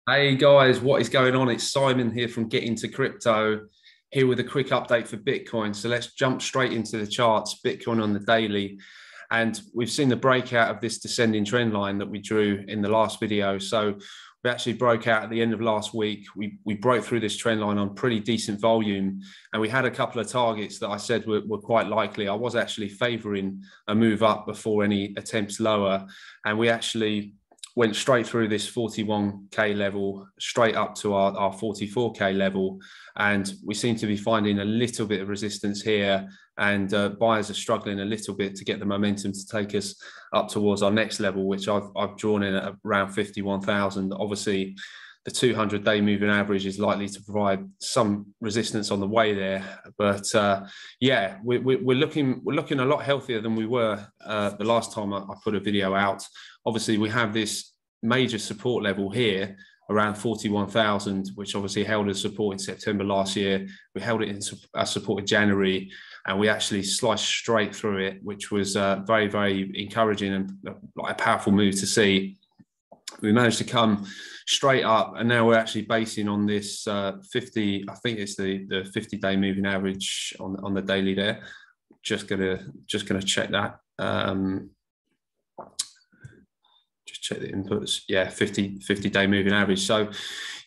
Hey guys, what is going on? It's Simon here from Get Into Crypto, here with a quick update for Bitcoin. So let's jump straight into the charts, Bitcoin on the daily. And we've seen the breakout of this descending trend line that we drew in the last video. So we actually broke out at the end of last week. We broke through this trend line on pretty decent volume. And we had a couple of targets that I said were quite likely. I was actually favoring a move up before any attempts lower. And we actually went straight through this 41k level, straight up to our 44k level. And we seem to be finding a little bit of resistance here. And buyers are struggling a little bit to get the momentum to take us up towards our next level, which I've drawn in at around 51,000. Obviously, the 200-day moving average is likely to provide some resistance on the way there. But yeah, we're looking a lot healthier than we were the last time I put a video out. Obviously, we have this major support level here around 41,000, which obviously held as support in September last year. We held it in support in January, and we actually sliced straight through it, which was very, very encouraging and like a powerful move to see. We managed to come straight up, and now we're actually basing on this 50. I think it's the 50-day moving average on the daily there. Just gonna check that. Just check the inputs. Yeah, 50-day moving average. So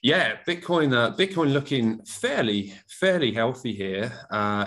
yeah, Bitcoin looking fairly healthy here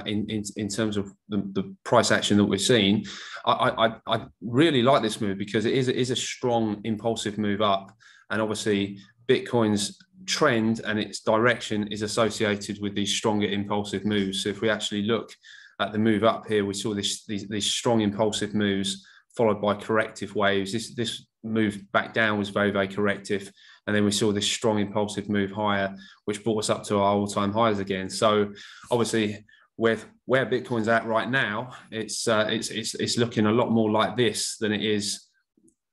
in terms of the price action that we're seeing. I really like this move because it is a strong impulsive move up, and obviously Bitcoin's trend and its direction is associated with these stronger impulsive moves. So if we actually look at the move up here, we saw these strong impulsive moves followed by corrective waves. This move back down was very, very corrective. And then we saw this strong impulsive move higher, which brought us up to our all-time highs again. So obviously where Bitcoin's at right now, it's looking a lot more like this than it is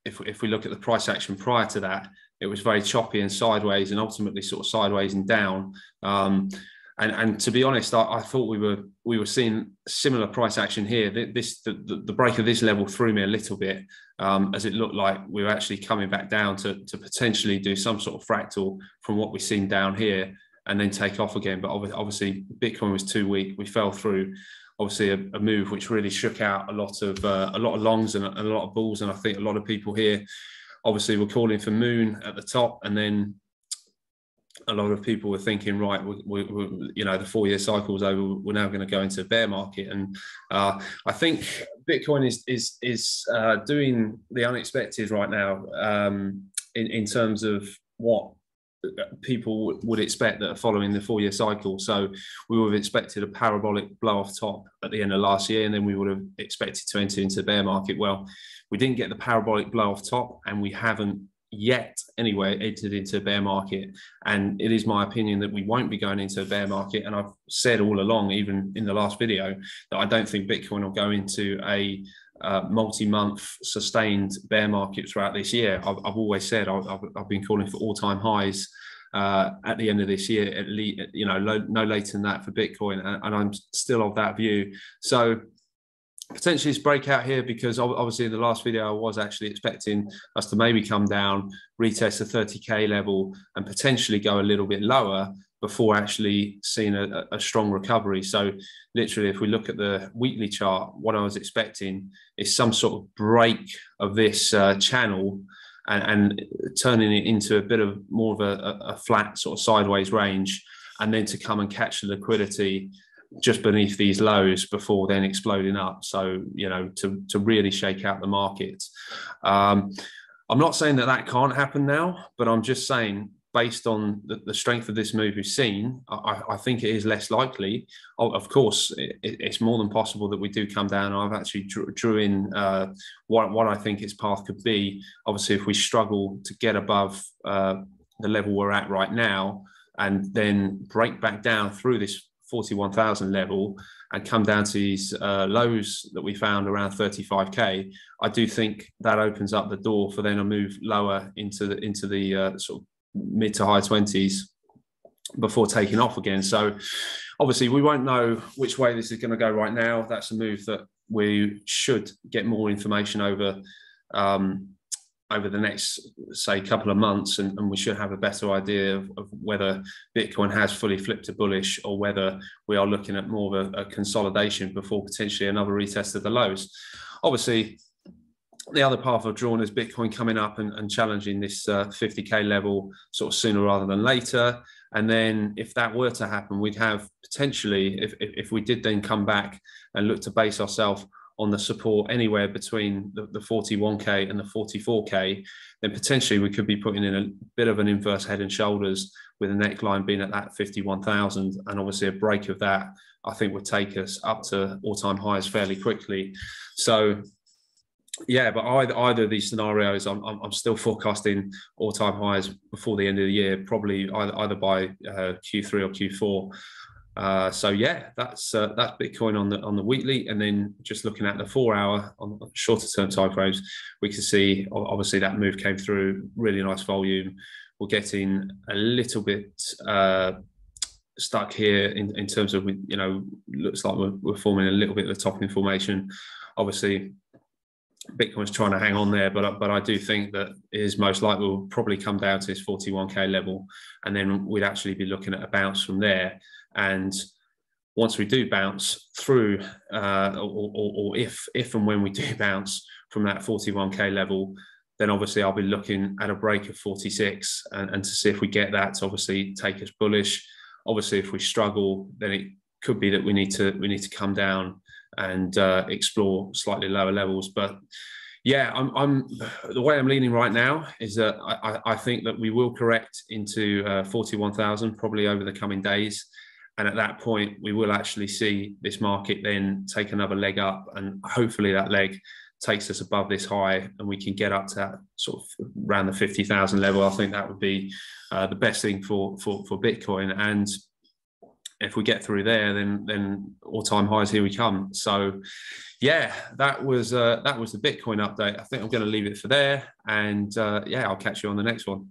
if we look at the price action prior to that. It was very choppy and sideways, and ultimately sort of sideways and down. And to be honest, I thought we were seeing similar price action here. The break of this level threw me a little bit, as it looked like we were actually coming back down to potentially do some sort of fractal from what we've seen down here and then take off again. But obviously, Bitcoin was too weak. We fell through, obviously, a move which really shook out a lot of longs and a lot of bulls. And I think a lot of people here, obviously, were calling for Moon at the top, and then a lot of people were thinking, right, we the 4-year cycle is over. We're now going to go into a bear market, and I think Bitcoin is doing the unexpected right now in terms of what people would expect that are following the 4-year cycle. So we would have expected a parabolic blow off top at the end of last year, and then we would have expected to enter into the bear market. Well, we didn't get the parabolic blow off top, and we haven't yet anyway entered into a bear market. And it is my opinion that we won't be going into a bear market, and I've said all along, even in the last video, that I don't think Bitcoin will go into a multi-month sustained bear market throughout this year. I've always said I've been calling for all-time highs at the end of this year, at least, no later than that for Bitcoin, and I'm still of that view. So potentially this breakout here, because obviously in the last video I was actually expecting us to maybe come down, retest the 30k level, and potentially go a little bit lower before actually seeing a strong recovery. So literally, if we look at the weekly chart, what I was expecting is some sort of break of this channel and turning it into a bit of more of a flat sort of sideways range, and then to come and catch the liquidity just beneath these lows before then exploding up. So, to really shake out the market. I'm not saying that can't happen now, but I'm just saying, based on the strength of this move we've seen, I think it is less likely. Of course, it's more than possible that we do come down. I've actually drew in what I think its path could be. Obviously, if we struggle to get above the level we're at right now, and then break back down through this 41,000 level and come down to these lows that we found around 35k, I do think that opens up the door for then a move lower into the sort of mid to high 20s before taking off again. So obviously we won't know which way this is going to go right now. That's a move that we should get more information over over the next, say, couple of months, and we should have a better idea of whether Bitcoin has fully flipped to bullish, or whether we are looking at more of a consolidation before potentially another retest of the lows. Obviously, the other path I've drawn is Bitcoin coming up and challenging this 50K level sort of sooner rather than later. And then if that were to happen, we'd have potentially, if we did then come back and look to base ourselves on the support anywhere between the 41K and the 44K, then potentially we could be putting in a bit of an inverse head and shoulders, with a neckline being at that 51,000. And obviously a break of that, I think, would take us up to all-time highs fairly quickly. So yeah, but either of these scenarios, I'm still forecasting all-time highs before the end of the year, probably either by Q3 or Q4. So yeah, that's Bitcoin on the weekly, and then just looking at the 4 hour on shorter term time frames, we can see obviously that move came through, really nice volume. We're getting a little bit stuck here in terms of, you know, looks like we're forming a little bit of the topping formation. Obviously, Bitcoin's trying to hang on there, but I do think that it is most likely will probably come down to this 41K level, and then we'd actually be looking at a bounce from there. And once we do bounce through, or if and when we do bounce from that 41K level, then obviously I'll be looking at a break of 46 and to see if we get that to obviously take us bullish. Obviously, if we struggle, then it could be that we need to come down and explore slightly lower levels. But yeah, I'm the way I'm leaning right now is that I think that we will correct into 41,000 probably over the coming days, and at that point we will actually see this market then take another leg up, and hopefully that leg takes us above this high and we can get up to that sort of around the 50,000 level. I think that would be the best thing for Bitcoin. And if we get through there, then all-time highs, here we come. So yeah, that was the Bitcoin update. I think I'm going to leave it for there, and yeah, I'll catch you on the next one.